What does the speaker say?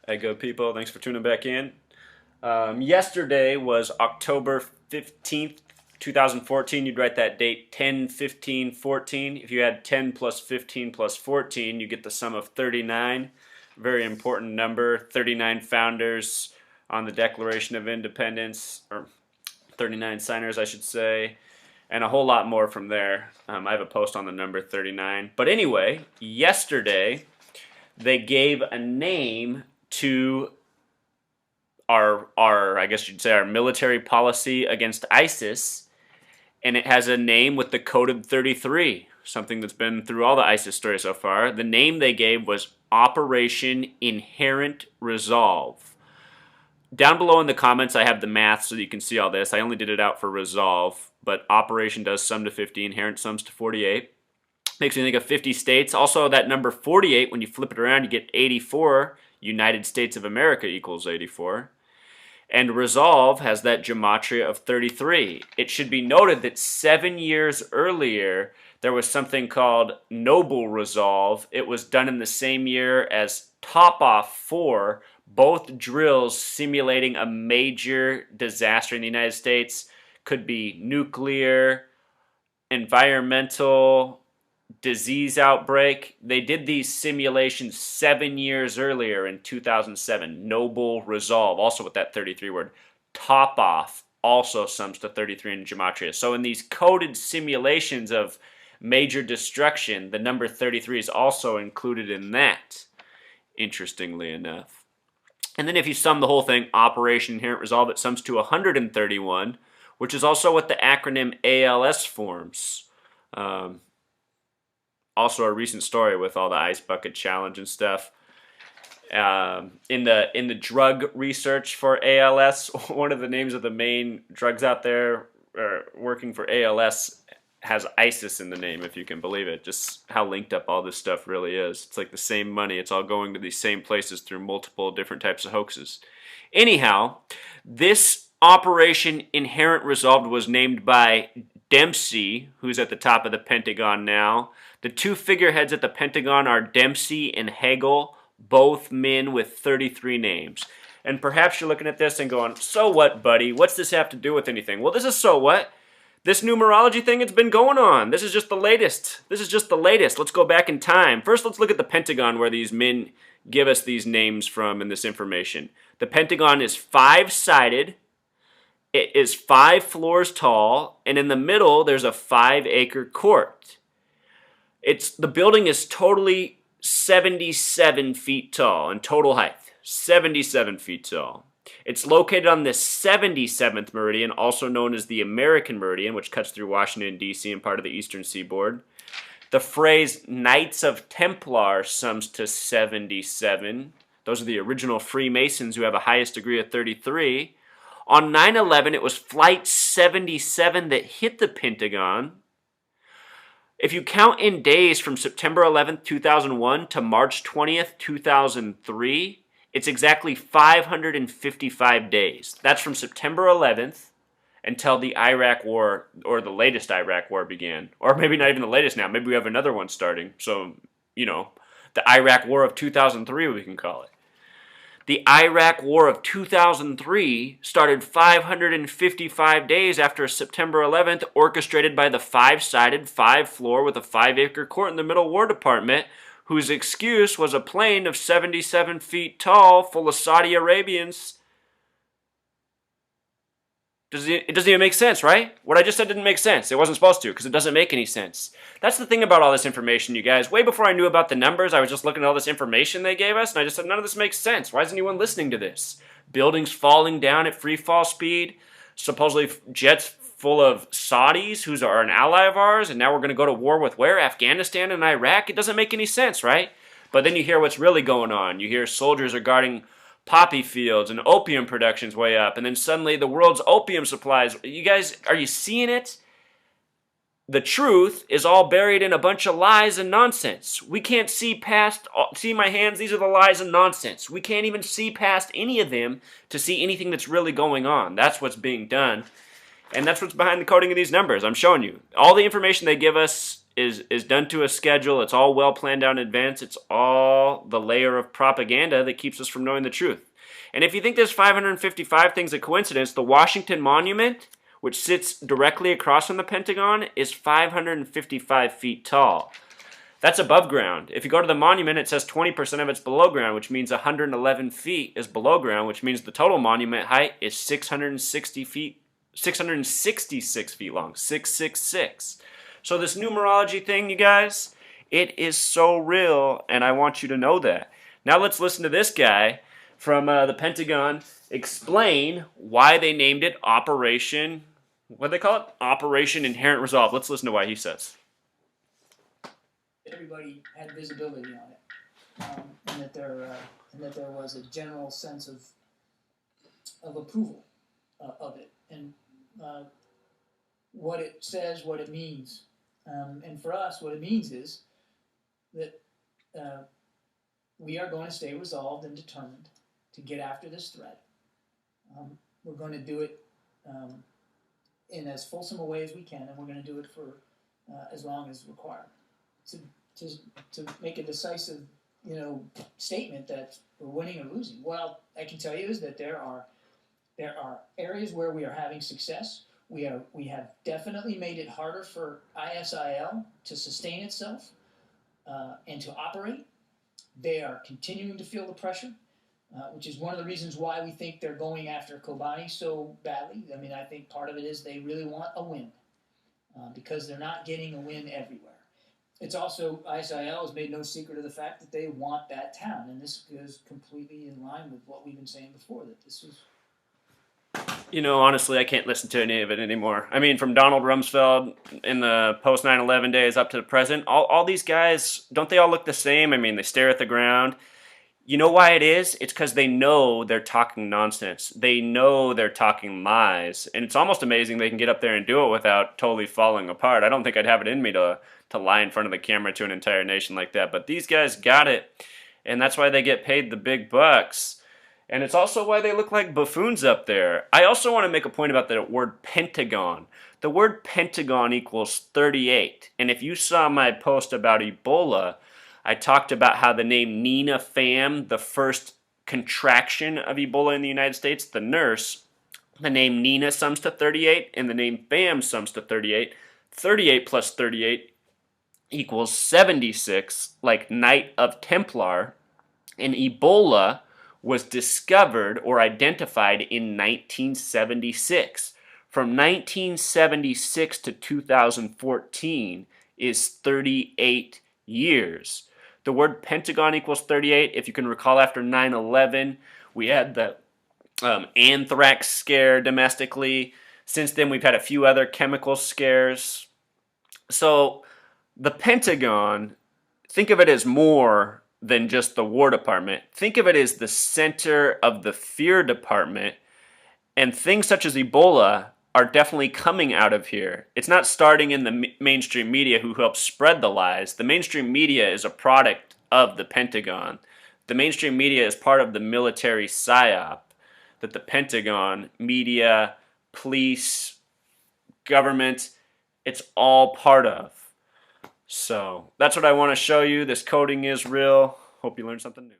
Hey, good people. Thanks for tuning back in. Yesterday was October 15th, 2014. You'd write that date 10, 15, 14. If you had 10 plus 15 plus 14, you get the sum of 39. Very important number. 39 founders on the Declaration of Independence, or 39 signers, I should say, and a whole lot more from there. I have a post on the number 39. But anyway, yesterday they gave a name to our I guess you'd say our military policy against ISIS, and it has a name with the coded 33, something that's been through all the ISIS stories so far. The name they gave was Operation Inherent Resolve. Down below in the comments I have the math so that you can see all this. I only did it out for resolve, but operation does sum to 50, inherent sums to 48. Makes me think of 50 states. Also, that number 48, when you flip it around, you get 84. United States of America equals 84. And resolve has that gematria of 33. It should be noted that 7 years earlier, there was something called Noble Resolve. It was done in the same year as Top Off 4, both drills simulating a major disaster in the United States. Could be nuclear, environmental, disease outbreak. They did these simulations 7 years earlier in 2007. Noble Resolve, also with that 33 word. Top Off also sums to 33 in gematria. So in these coded simulations of major destruction, the number 33 is also included in that, interestingly enough. And then if you sum the whole thing, Operation Inherent Resolve, it sums to 131, which is also what the acronym ALS forms. Also a recent story with all the ice bucket challenge and stuff. In the drug research for ALS, one of the names of the main drugs out there working for ALS has ISIS in the name, if you can believe it. Just how linked up all this stuff really is. It's like the same money. It's all going to these same places through multiple different types of hoaxes. Anyhow, this Operation Inherent Resolve was named by Dempsey, who's at the top of the Pentagon now. The two figureheads at the Pentagon are Dempsey and Hagel, both men with 33 names. And perhaps you're looking at this and going, so what, buddy? What's this have to do with anything? Well, this is so what? This numerology thing, it's been going on. This is just the latest. Let's go back in time. First, let's look at the Pentagon, where these men give us these names from and this information. The Pentagon is 5-sided. It is 5 floors tall, and in the middle, there's a 5-acre court. The building is totally 77 feet tall in total height. 77 feet tall. It's located on the 77th meridian, also known as the American Meridian, which cuts through Washington, D.C. and part of the eastern seaboard. The phrase Knights of Templar sums to 77. Those are the original Freemasons who have a highest degree of 33. On 9/11, it was Flight 77 that hit the Pentagon. If you count in days from September 11th, 2001 to March 20th, 2003, it's exactly 555 days. That's from September 11th until the Iraq War, or the latest Iraq War began. Or maybe not even the latest now. Maybe we have another one starting. So, the Iraq War of 2003, we can call it. The Iraq War of 2003 started 555 days after September 11th, orchestrated by the 5-sided, 5-floor with a 5-acre court in the middle War Department, whose excuse was a plane of 77 feet tall full of Saudi Arabians. It doesn't even make sense, right? What I just said didn't make sense. It wasn't supposed to, because it doesn't make any sense. That's the thing about all this information, you guys. Way before I knew about the numbers, I was just looking at all this information they gave us, and I just said, none of this makes sense. Why is anyone listening to this? Buildings falling down at free fall speed, supposedly jets full of Saudis, who are an ally of ours, and now we're going to go to war with where? Afghanistan and Iraq? It doesn't make any sense, right? But then you hear what's really going on. You hear soldiers are guarding poppy fields and opium production's way up, and then suddenly the world's opium supplies. You guys, are you seeing it? The truth is all buried in a bunch of lies and nonsense. We can't see my hands, these are the lies and nonsense. We can't even see past any of them to see anything that's really going on. That's what's being done. And that's what's behind the coding of these numbers. I'm showing you. All the information they give us is done to a schedule. It's all well planned out in advance. It's all the layer of propaganda that keeps us from knowing the truth. And if you think this 555 thing's a coincidence, the Washington Monument, which sits directly across from the Pentagon, is 555 feet tall. That's above ground. If you go to the monument, it says 20% of it's below ground, which means 111 feet is below ground, which means the total monument height is 666 feet long, 666. So this numerology thing, you guys, it is so real, and I want you to know that. Now let's listen to this guy from the Pentagon explain why they named it Operation, what do they call it? Operation Inherent Resolve. Let's listen to why he says. Everybody had visibility on it, and that there was a general sense of approval of it, and what it says, what it means, and for us, what it means is that we are going to stay resolved and determined to get after this threat. We're going to do it in as fulsome a way as we can, and we're going to do it for as long as required. To make a decisive, statement that we're winning or losing. What I can tell you is that there are areas where we are having success. We have definitely made it harder for ISIL to sustain itself and to operate. They are continuing to feel the pressure, which is one of the reasons why we think they're going after Kobani so badly. I mean, I think part of it is they really want a win because they're not getting a win everywhere. It's also, ISIL has made no secret of the fact that they want that town, and this is completely in line with what we've been saying before, that this is... Honestly, I can't listen to any of it anymore. I mean, from Donald Rumsfeld in the post 9/11 days up to the present, all these guys, don't they all look the same? I mean, they stare at the ground. You know why it is? It's because they know they're talking nonsense. They know they're talking lies. And it's almost amazing they can get up there and do it without totally falling apart. I don't think I'd have it in me to lie in front of the camera to an entire nation like that. But these guys got it. And that's why they get paid the big bucks. And it's also why they look like buffoons up there. I also want to make a point about the word Pentagon. The word Pentagon equals 38. And if you saw my post about Ebola, I talked about how the name Nina Pham, the first contraction of Ebola in the United States, the nurse, the name Nina sums to 38, and the name Pham sums to 38. 38 plus 38 equals 76, like Knight of Templar, and Ebola was discovered or identified in 1976. From 1976 to 2014 is 38 years. The word Pentagon equals 38. If you can recall, after 9/11, we had the anthrax scare domestically. Since then, we've had a few other chemical scares. So the Pentagon, think of it as more than just the War Department. Think of it as the center of the fear department, and things such as Ebola are definitely coming out of here. It's not starting in the mainstream media who helps spread the lies. The mainstream media is a product of the Pentagon. The mainstream media is part of the military psyop that the Pentagon, media, police, government, it's all part of. So that's what I want to show you. This coding is real. Hope you learned something new.